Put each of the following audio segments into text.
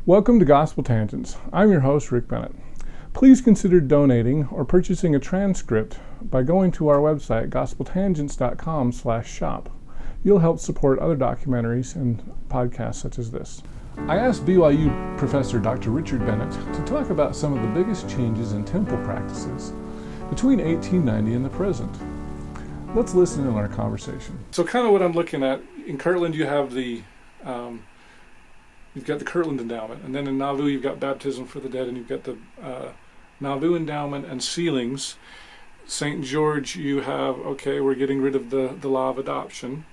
Welcome to Gospel Tangents. I'm your host, Rick Bennett. Please consider donating or purchasing a transcript by going to our website, gospeltangents.com/shop. You'll help support other documentaries and podcasts such as this. I asked BYU Professor Dr. Richard Bennett to talk about some of the biggest changes in temple practices between 1890 and the present. Let's listen in on our conversation. So kind of what I'm looking at, in Kirtland you have you've got the Kirtland Endowment, and then in Nauvoo you've got Baptism for the Dead, and you've got the Nauvoo Endowment and sealings. St. George, you have, okay, we're getting rid of the law of adoption.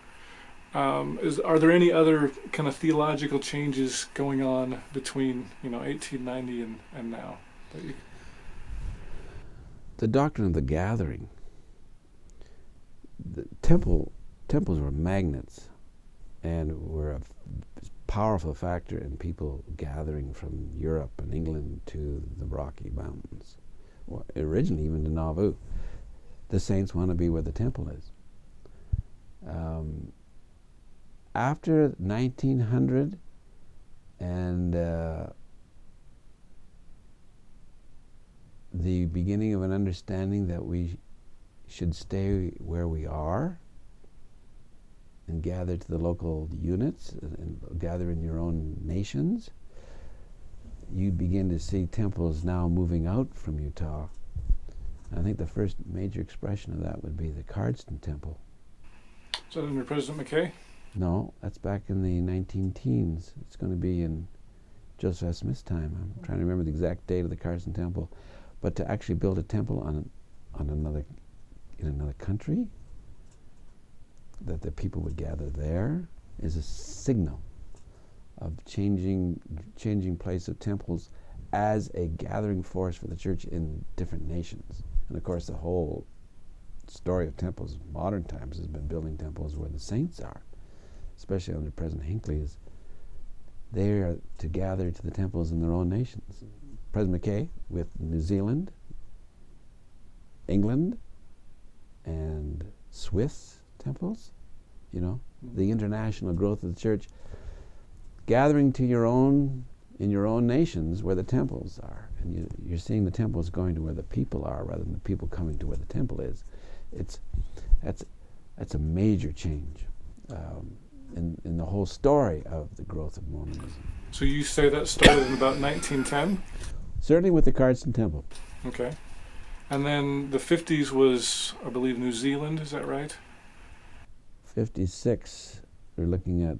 Are there any other kind of theological changes going on between 1890 and now? The doctrine of the gathering. The temples were magnets and were a powerful factor in people gathering from Europe and England to the Rocky Mountains, or originally even to Nauvoo. The saints want to be where the temple is. After 1900 and the beginning of an understanding that we should stay where we are and gather to the local units and gather in your own nations, you begin to see temples now moving out from Utah. I think the first major expression of that would be the Cardston temple. Is that under President McKay? No, that's back in the 19-teens. It's going to be in Joseph S. Smith's time. I'm trying to remember the exact date of the Cardston temple. But to actually build a temple in another country, that the people would gather there, is a signal of changing place of temples as a gathering force for the church in different nations. And of course, the whole story of temples in modern times has been building temples where the saints are, especially under President Hinckley. Is they are to gather to the temples in their own nations. President McKay with New Zealand, England, and Swiss temples, the international growth of the church, gathering to in your own nations where the temples are. And you're seeing the temples going to where the people are rather than the people coming to where the temple is. That's a major change in the whole story of the growth of Mormonism. So you say that started in about 1910? Certainly with the Cardston temple. Okay. And then the 50s was, I believe, New Zealand, is that right? 56, we're looking at,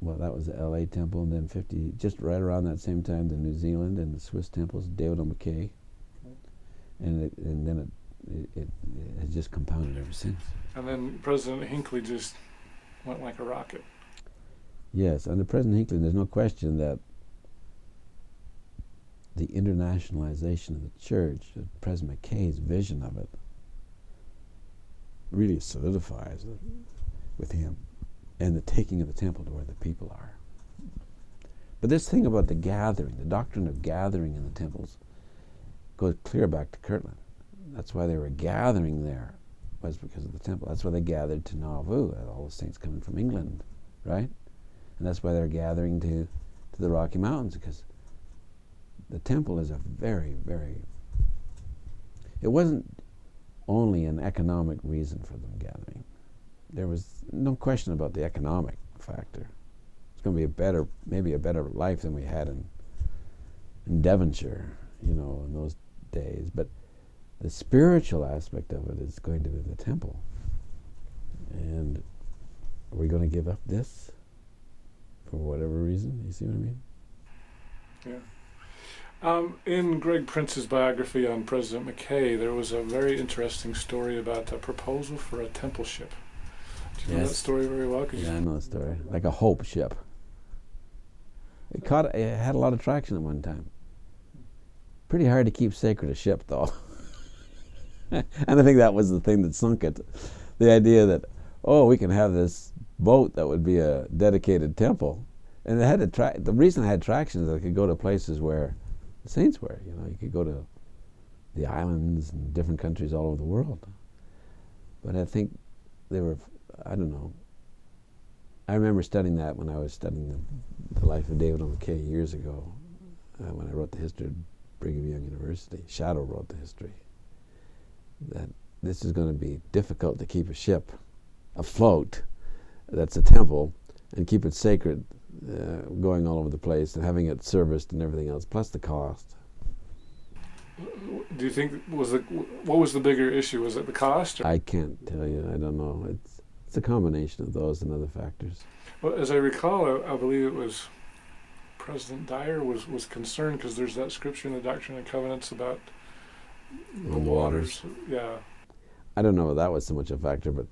that was the LA temple, and then just right around that same time, the New Zealand and the Swiss temples, David O. McKay. And then it has just compounded ever since. And then President Hinckley just went like a rocket. Yes, under President Hinckley, there's no question that the internationalization of the church, President McKay's vision of it, really solidifies it with him, and the taking of the temple to where the people are. But this thing about the gathering, the doctrine of gathering in the temples, goes clear back to Kirtland. That's why they were gathering there, was because of the temple. That's why they gathered to Nauvoo, all the saints coming from England, right? And that's why they're gathering to the Rocky Mountains, because the temple is a very, very... It wasn't only an economic reason for them gathering. There was no question about the economic factor. It's going to be maybe a better life than we had in Devonshire, in those days. But the spiritual aspect of it is going to be the temple. And are we going to give up this for whatever reason? You see what I mean? Yeah. In Greg Prince's biography on President McKay, there was a very interesting story about a proposal for a temple ship. Do you know that story very well? I know the story. Like a hope ship. It had a lot of traction at one time. Pretty hard to keep sacred a ship, though. And I think that was the thing that sunk it. The idea that, we can have this boat that would be a dedicated temple. And it had the reason it had traction is that it could go to places where the saints were. You could go to the islands and different countries all over the world. But I think they were, I don't know. I remember studying that when I was studying the life of David O. McKay years ago. when I wrote the history of Brigham Young University, Shadow wrote the history, that this is going to be difficult to keep a ship afloat that's a temple and keep it sacred, going all over the place and having it serviced and everything else, plus the cost. Do you think, what was the bigger issue? Was it the cost? I can't tell you. I don't know. It's a combination of those and other factors. Well, as I recall, I believe it was President Dyer was concerned because there's that scripture in the Doctrine and Covenants about the waters. Yeah. I don't know if that was so much a factor, but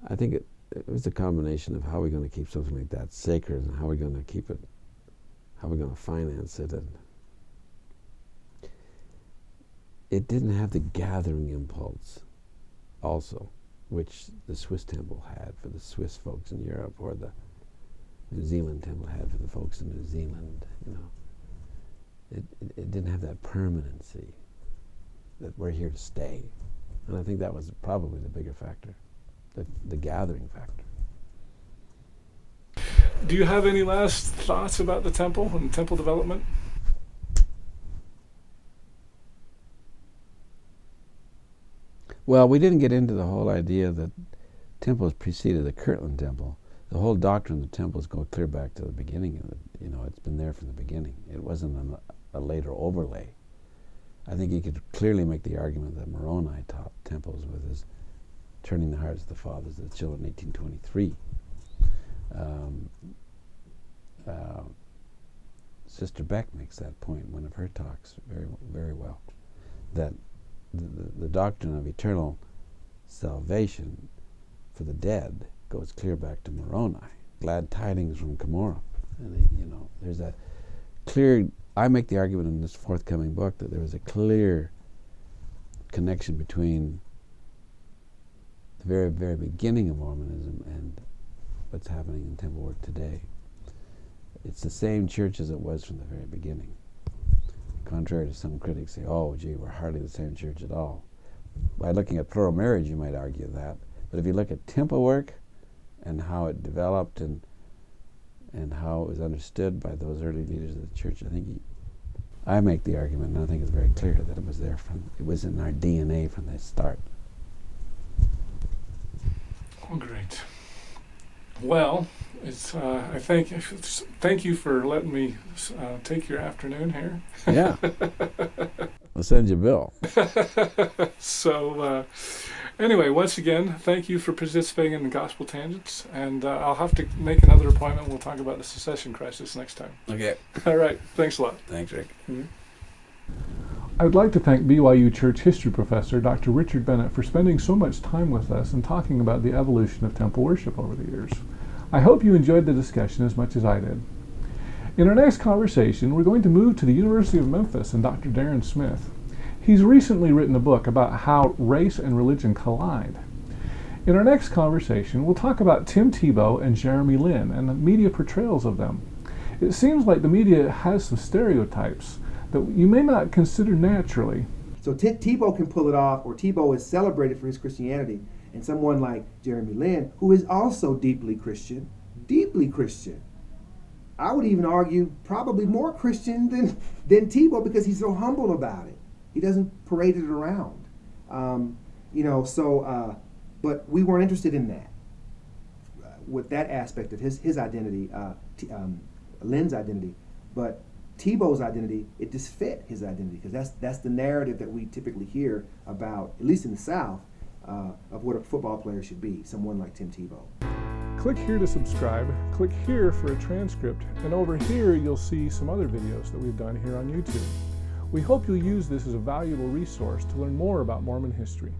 I think it was a combination of how we're going to keep something like that sacred and how we're going to keep it, how we're going to finance it. And it didn't have the gathering impulse also, which the Swiss temple had for the Swiss folks in Europe, or the New Zealand temple had for the folks in New Zealand. You know, it didn't have that permanency that we're here to stay. And I think that was probably the bigger factor, the gathering factor. Do you have any last thoughts about the temple and temple development? Well, we didn't get into the whole idea that temples preceded the Kirtland temple. The whole doctrine of the temples goes clear back to the beginning of it. You know, it's been there from the beginning. It wasn't a later overlay. I think you could clearly make the argument that Moroni taught temples with his turning the hearts of the fathers to the children, 1823. Sister Beck makes that point in one of her talks very, very well, that the doctrine of eternal salvation for the dead goes clear back to Moroni. Glad tidings from Cumorah. And you know, there's a clear, I make the argument in this forthcoming book that there is a clear connection between the very, very beginning of Mormonism and what's happening in temple work today. It's the same church as it was from the very beginning. Contrary to some critics say, oh, gee, we're hardly the same church at all. By looking at plural marriage, you might argue that. But if you look at temple work and how it developed and how it was understood by those early leaders of the church, I make the argument, and I think it's very clear that it was there it was in our DNA from the start. Oh, great. Well, it's I thank you for letting me take your afternoon here. Yeah. I'll send you a bill. So anyway, once again, thank you for participating in the Gospel Tangents, and I'll have to make another appointment. We'll talk about the secession crisis next time. Okay. All right. Thanks a lot. Thanks, Rick. Mm-hmm. I'd like to thank BYU Church history professor Dr. Richard Bennett for spending so much time with us and talking about the evolution of temple worship over the years. I hope you enjoyed the discussion as much as I did. In our next conversation, we're going to move to the University of Memphis and Dr. Darren Smith. He's recently written a book about how race and religion collide. In our next conversation, we'll talk about Tim Tebow and Jeremy Lin and the media portrayals of them. It seems like the media has some stereotypes that you may not consider naturally. So Tebow can pull it off, or Tebow is celebrated for his Christianity, and someone like Jeremy Lin, who is also deeply Christian, I would even argue probably more Christian than Tebow, because he's so humble about it. He doesn't parade it around. But we weren't interested in that. With that aspect of his identity, Lin's identity, but Tebow's identity, it just fit his identity, because that's the narrative that we typically hear about, at least in the South, of what a football player should be, someone like Tim Tebow. Click here to subscribe, click here for a transcript, and over here you'll see some other videos that we've done here on YouTube. We hope you'll use this as a valuable resource to learn more about Mormon history.